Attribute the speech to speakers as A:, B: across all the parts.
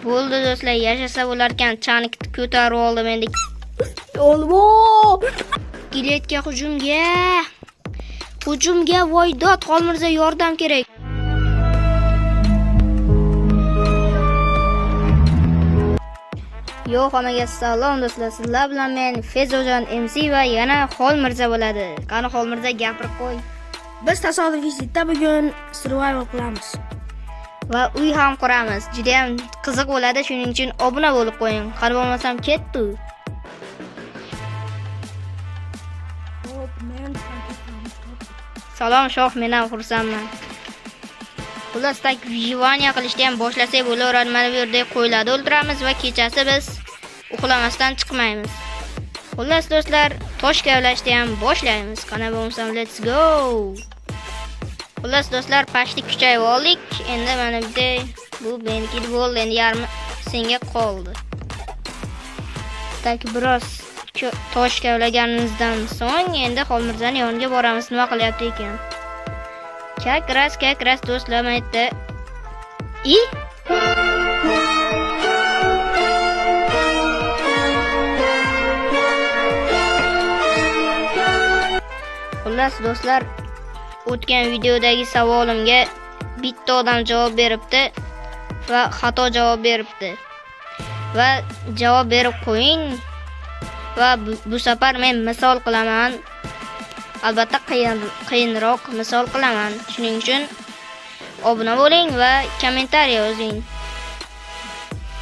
A: Bo'ldi do'stlar, yashasa bo'larkan, chani ko'tarib oldim endi.
B: Oğlum.
A: Giletga hujumga. Hujumga Voydod Xolmirza yordam kerak. Yo, hammaga salom do'stlar. Sizlar bilan men Fezojon MC va yana Xolmirza bo'ladi. Qani Xolmirza gapirib qo'y.
B: Biz tasodifiy sitda bugun survival qilamiz.
A: Va uy ham quramiz. Juda ham qiziq bo'ladi, shuning uchun obuna bo'lib qo'ying. Qani bo'lmasam ketdi.
B: Hop, men
A: Salom shoh, men ham xursandman. Xullas, tak vijivaniya qilishni ham boshlasak bo'laveradi. Mana bu yerda qo'ylarni o'ldiramiz va kechasi biz uxlamasdan chiqmaymiz. Xullas do'stlar, tosh kavlashni ham boshlaymiz. Qani bo'lmasam let's go. Xullas do'stlar, pashlik kuchayib oldik. Endi mana bu meniki bo'ldi. Endi yarmi senga qoldi. Tak biroz tosh kavlaganimizdan so'ng endi Xolmirzaning yoniga boramiz. Nima qilyapti ekan? Kakras do'stlar, aytdi. Xullas do'stlar, o'tgan videodagi savolimga bitta odam javob beribdi va xato javob beribdi. Va javob berib qo'ying. Va bu safar men misol qilaman. Albatta qiyinroq misol qilaman. Shuning uchun obuna bo'ling va kommentariy yozing.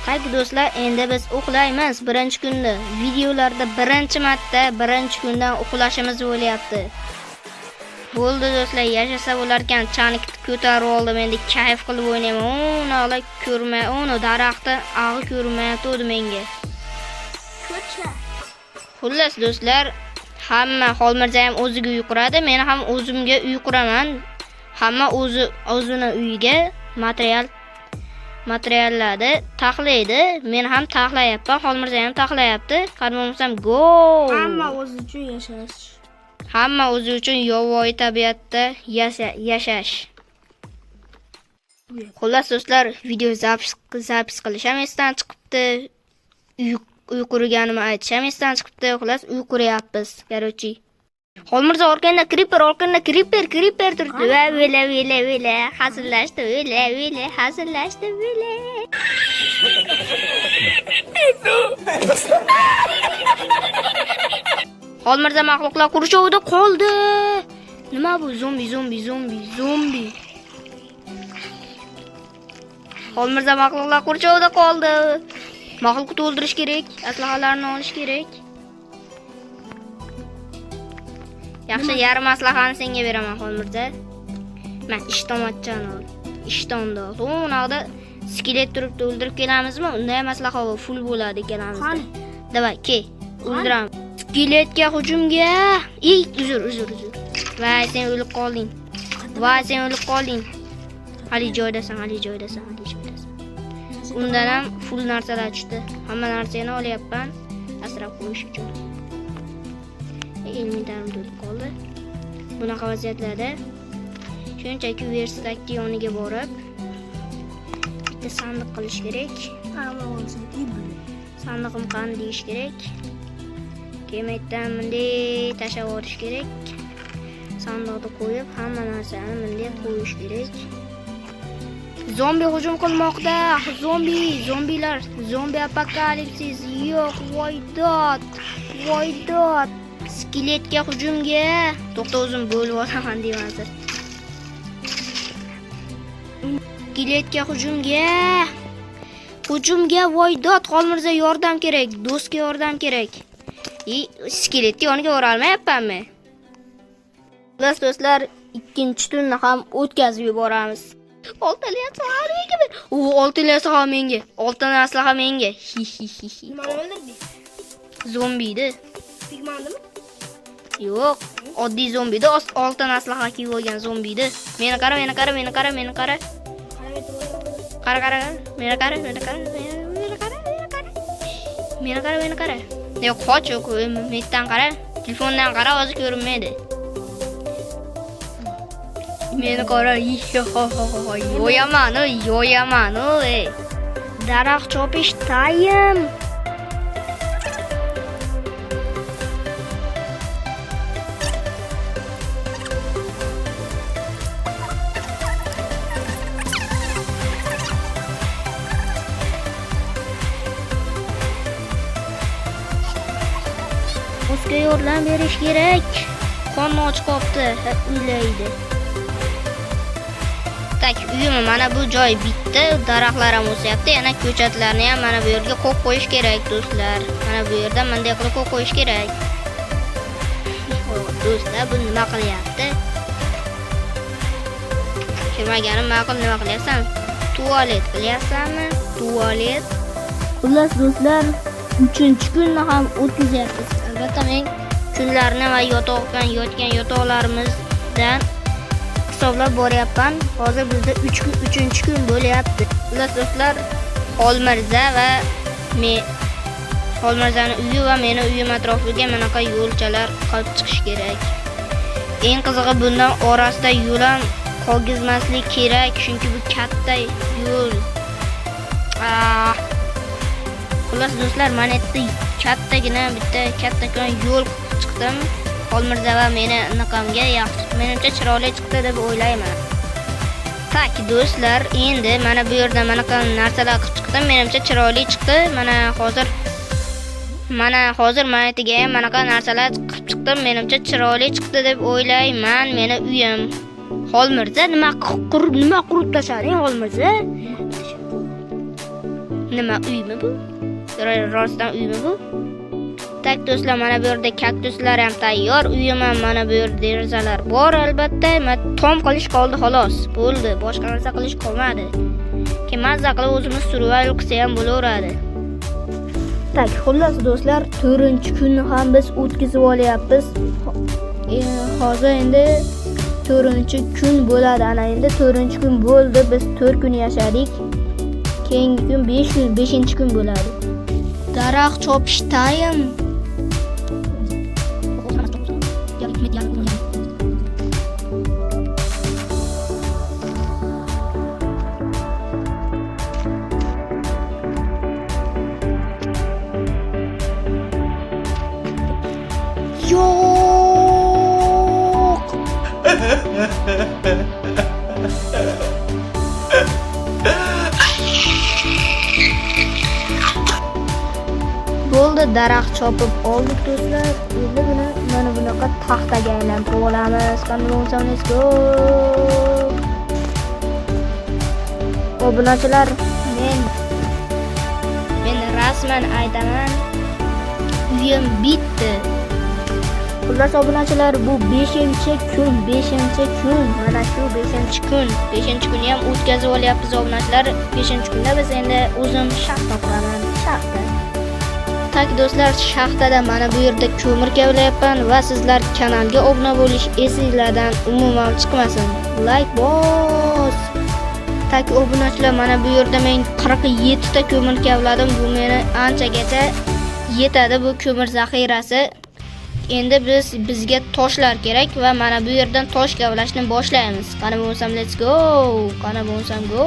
A: Qayt do'stlar, endi biz uxlaymiz birinchi kunda. Videolarda birinchi marta birinchi kundan uxlashimiz bo'lyapti. Bo'ldi do'stlar, yashasa bo'larkan, chani ko'tarib oldim endi kayf qilib o'ynayman. Uni ko'rmay, uni daraxtda ag'i ko'rmayapti menga. Xullas do'stlar, hamma Xolmirza ham o'ziga uy quradi, men ham o'zimga uy quraman. Hamma o'zini uyiga materiallarni taxlaydi. Men ham taxlayapman, Xolmirza ham taxlayapti. Qani bo'lmasam go.
B: hamma o'zi uchun yashash.
A: Hamma o'zi uchun yovvoyi tabiatda yashash. Xullas do'stlar, video zapis qilishim esdan chiqibdi. Uy qurganimni aytishim esdan chiqibdi. Xullas, uy quryapmiz, garochi. Xolmirza orqangda creeper turibdi. Va vela hazillashdi, hazillashdi. Xolmirza maxluqlar qurshovida qoldi. Nima bu? Zombi. Xolmirza maxluqlar qurshovida qoldi. Maxluqni o'ldirish kerak, aslahalarni olish kerak. Yaxshi, yarim aslahani senga beraman Xolmirza. Men ishtomatchan ol. Ishtonda. To'g'naqda skelet turibdi, o'ldirib kelamizmi? Unda ham aslaha full bo'ladi kelamizda. Davay, ke. O'ldiramiz. Skeletga hujumga. Uzr. Voy, sen o'lib qolding. Ali joydasan. Undan ham full narsalar tushdi. Hamma narsani olyapman asrab qo'yish uchun. Elementarim to'lib qoldi. Bunaqa vaziyatlarda shunchaki verstaki yoniga borib bitta sandiq qilish kerak. Sandiqim qani deyish kerak. Kemaydan bunday tashlab yuborish kerak. Sandiqni qo'yib hamma narsani bunday qo'yish kerak. Zombi hujum qilmoqda. Zombilar. Zombi apokalipsis. Yo'q, Voydod. Skeletga hujumga. To'xta, o'zim bo'lib olaman deyman. Skeletga hujumga Voydod Xolmirza yordam kerak. Do'stga yordam kerak. Skeletga yoniga bora olmayapmanmi? Xullas do'stlar, ikkinchi tunni ham o'tkazib yuboramiz. Oltin aslaha menga.
B: Nimani o'ldirdi?
A: Zombiydi.
B: Pigmandimi?
A: Yo'q, oddiy zombiydi. Oltin aslaha kiyib olgan zombiydi. Meni qara. Qara. Meni qara. Yo'q, qoch, netdan qara. Telefondan qara, hozir ko'rinmaydi. Meni qara. Yo'yaman. Daraxt chopish time. O'zga yordam berish kerak. Qonni och qopti, uylaydi. Tak, uyim mana bu joy bitdi. Daraxtlar ham o'syapti. Yana ko'chatlarni ham mana bu yerga qo'yib qo'yish kerak, do'stlar. Mana bu yerda bunday qilib qo'yib qo'yish kerak. Do'stlar, bu nima qilyapti? Kirmaganim ma'qul, nima qilyapsan? Tualet qilyapsanmi? Tualet. Xullas do'stlar, 3-kunni ham o'tkazyapmiz. Albatta men kunlarni va yotgan yotoqlarimizdan hisoblab boryapman. Hozir bizda 3 kun bo'lyapti. Xullas do'stlar, Xolmirza va Xolmirzani uyi va meni uyim atrofiga bunaqa yo'lchalar qilib chiqish kerak. Eng qizig'i bundan orasida yo'l ham qolgizmaslik kerak, chunki bu katta yo'l. Xullas do'stlar, mana bitta kattakon yo'l chiqdim. Xolmirza va meni niqamga yaxshi, menimcha chiroyli chiqdi deb o'ylayman. Tak do'stlar, endi mana bu yerda manaqa narsalar qilib chiqdim. Menimcha chiroyli chiqdi. Mana hozir manatiga ham manaqa narsalar qilib chiqdim. Menimcha chiroyli chiqdi deb o'ylayman. Meni uyim. Xolmirza, nima qurib tashlading, Xolmirza? Nima uymi bu? Rostdan uymi bu? Tak do'stlar, mana bu yerda kaktuslar ham tayyor. Uyim ham mana bu yerda derazalar bor albatta. Tom qilish qoldi xolos. Bo'ldi, boshqa narsa qilish qolmadi. Keyin mazza qilib o'zimiz survival qilsa ham bo'laveradi. Tak, xullas do'stlar, 4-kunni ham biz o'tkazib olyapmiz. Hozir endi 4-kun bo'ladi. Ana endi 4-kun bo'ldi. Biz 4 kun yashadik. Keyingi kun 5-kun bo'ladi. Daraxt chopish time. Yo'q. Bo'ldi, daraxt chopib oldik do'stlar. Endi buni mana bunaqa taxtaga aylantirib olamiz. Let's go. Obunachilar, men rasman aytaman, uyim bitdi. Xullas obunachilar, bu 5-kun. Mana shu 5-kun. 5-kunni ham o'tkazib olyapmiz obunachilar. 5-kunda biz endi o'zim shaxta quraman. Shaxta. Tak do'stlar, shaxtada mana bu yerda ko'mir kavlayapman va sizlar kanalga obuna bo'lish esingizlardan umuman chiqmasin. Like bos. Tak obunachilar, mana bu yerda men 47 ta ko'mir kavladim. Bu meni anchagacha yetadi bu ko'mir zaxirasi. Endi bizga toshlar kerak va mana bu yerdan tosh kavlashni boshlaymiz. Qani bo'lsam, let's go. Qani bo'lsam go.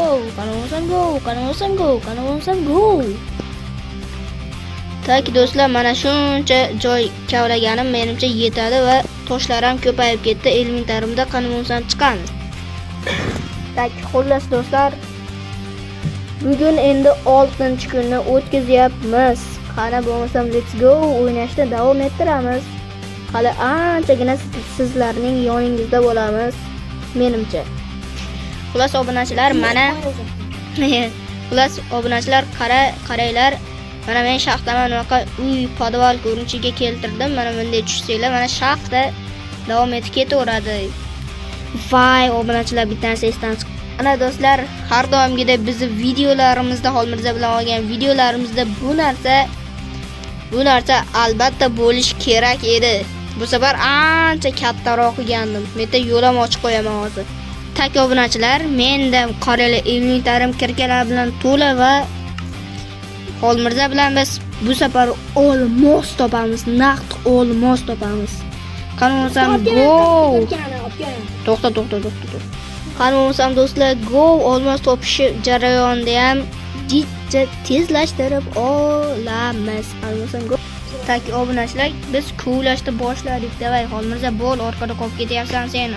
A: Tak do'stlar, mana shuncha joy kavlaganim menimcha yetadi va toshlar ham ko'payib ketdi. Elementarimda qani bo'lsam chiqamiz. Tak xullas do'stlar, bugun endi 6-kunni o'tkazyapmiz. Qani bo'lsam, let's go. O'ynashda davom ettiramiz. Hali anchagina sizlarning yoningizda bo'lamiz, menimcha. Xullas obunachilar, mana xullas obunachilar, qaranglar. Mana men shaxtaman bunaqa uy podval ko'rinishiga keltirdim. Mana bunday tushsanglar, mana shaxta davom etib ketaveradi. Voy, obunachilar, bitta narsa esdan chiqdi. Ana do'stlar, har doimgidek bizni videolarimizda, Xolmirza bilan olgan videolarimizda bu narsa albatta bo'lish kerak edi. Bu safar ancha kattaroq qilgandim. Menda yo'l ham ochib qo'yaman hozir. Tak obunachilar, menda qaranglar, inventarim kirkalar bilan to'la va Xolmirza bilan biz bu safar olmos topamiz, naqd olmos topamiz. Qani bo'lsam go. To'xta. Qani bo'lsam do'stlar, go olmos topish jarayonida ham jiddiy tezlashtirib olamiz. Tak obunachilar, biz kuvlashni boshladik. Davay, Xolmirza, bo'l, orqada qolib ketyapsan sen.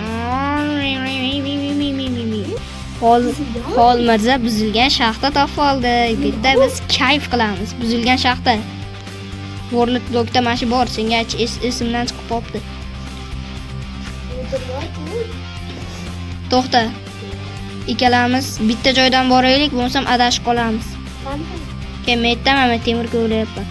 A: Xolmirza buzilgan shaxta topib oldi. Bitta biz kayf qilamiz. Buzilgan shaxta. World Blockda mana shu bor, senga esimdan chiqib qopti. To'xta. Ikkalamiz bitta joydan boraylik, bo'lmasam adashib qolamiz. Keyin men aytaman, men temir ko'ryapman.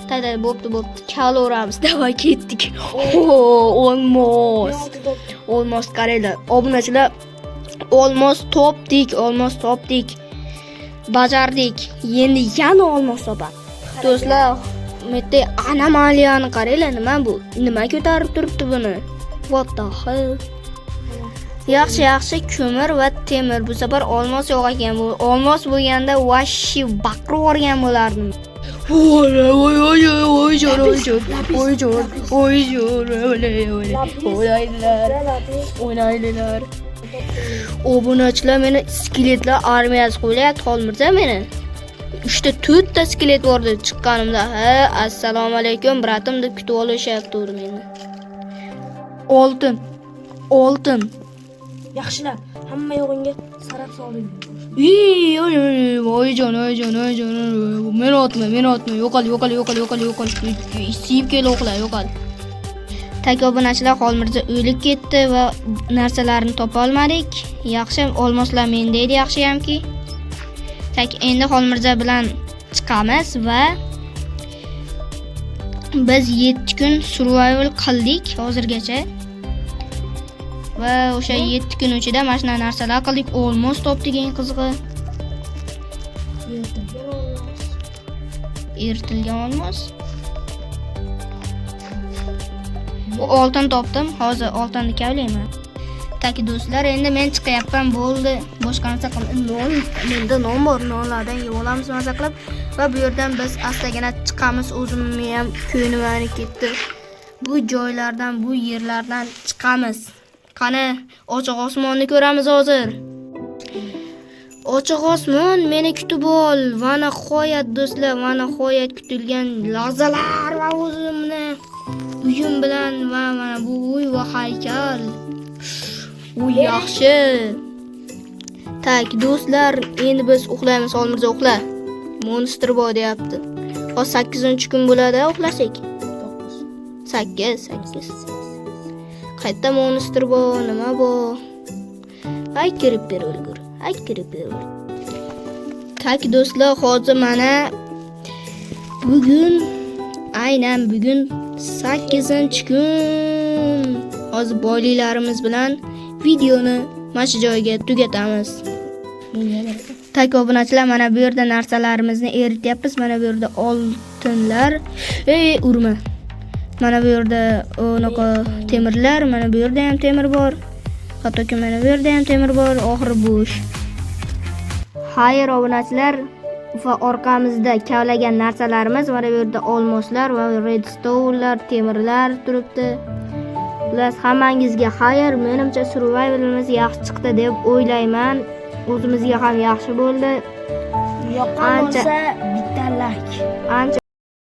A: Tay bo'pti. Kalo'ramiz, davay ketdik. Olmos qaranglar. Obunachilar, olmos topdik. Bajardik. Endi yana olmos topamiz. Do'stlar, mette anomaliyani qaranglar, nima bu? Nima ko'tarib turibdi buni? What the hell? Yaxshi ko'mir va temir. Bu safar olmos yo'q ekan. Bu olmos bo'lganda vashi baqirib yuborgan bo'lardim. O'ynaydilar. Obunachilar meni skeletlar armiyasi qo'ylayapti, Xolmirza meni. 3 ta skelet bordi chiqqanimda. Assalomu alaykum, bratim deb kutib olishyapti meni. Oltin.
B: Yaxshilab, hamma yo'g'inga sarab soling.
A: Voyjon. Men otma. Yo'qol. Siyib kel o'qla, yo'qol. Tak obunachilar, Xolmirza o'lib ketdi va narsalarni topa olmadik. Yaxshi, olmoslar menda edi, yaxshiyamki. Tak endi Xolmirza bilan chiqamiz va biz 7 kun survival qildik hozirgacha. Va o'sha 7 kun ichida mana shunday narsalar qildik. Olmos topdik, eng qizig'i. Eritilgan olmos. Oltin topdim. Hozir oltinni kavlayman. Taki do'stlar, endi men chiqyapman, bo'ldi. Boshqa narsa qilib, menda non bor, nonlardan yeb olamiz maza qilib va bu yerdan biz astagina chiqamiz. O'zimni ham ko'nglim aynib ketdi. Bu joylardan, bu yerlardan chiqamiz. Qani, ochiq osmonni ko'ramiz hozir. Ochiq osmon, meni kutib ol. Va nihoyat do'stlar, va nihoyat kutilgan lahzalar va o'zimni uyim bilan va mana bu uy va haykal. U yaxshi. Tak do'stlar, endi biz uxlaymiz. Xolmirza, uxla. Monster bor deyapti. Hozir 8-kun bo'ladi uxlasak. 8. Qayerda monster bor, nima bor? Ay kirib ber o'lgur. Tak do'stlar, hozir mana bugun 8-kun. Hozir boyliklarimiz bilan videoni mana shu joyga tugatamiz. Tak obunachilar, mana bu yerda narsalarimizni erityapmiz. Mana bu yerda oltinlar. Urma. Mana bu yerda unaqa temirlar, mana bu yerda ham temir bor. Hattoki mana bu yerda ham temir bor, oxiri bo'sh. Xayr obunachilar, va orqamizda kavlagan narsalarimiz, mana bu yerda olmoslar va redstone'lar, temirlar turibdi. Ular hammangizga xayr, menimcha survivalimiz yaxshi chiqdi deb o'ylayman. O'zimizga ham yaxshi bo'ldi.
B: Yoqqan bo'lsa bitta like.
A: Ancha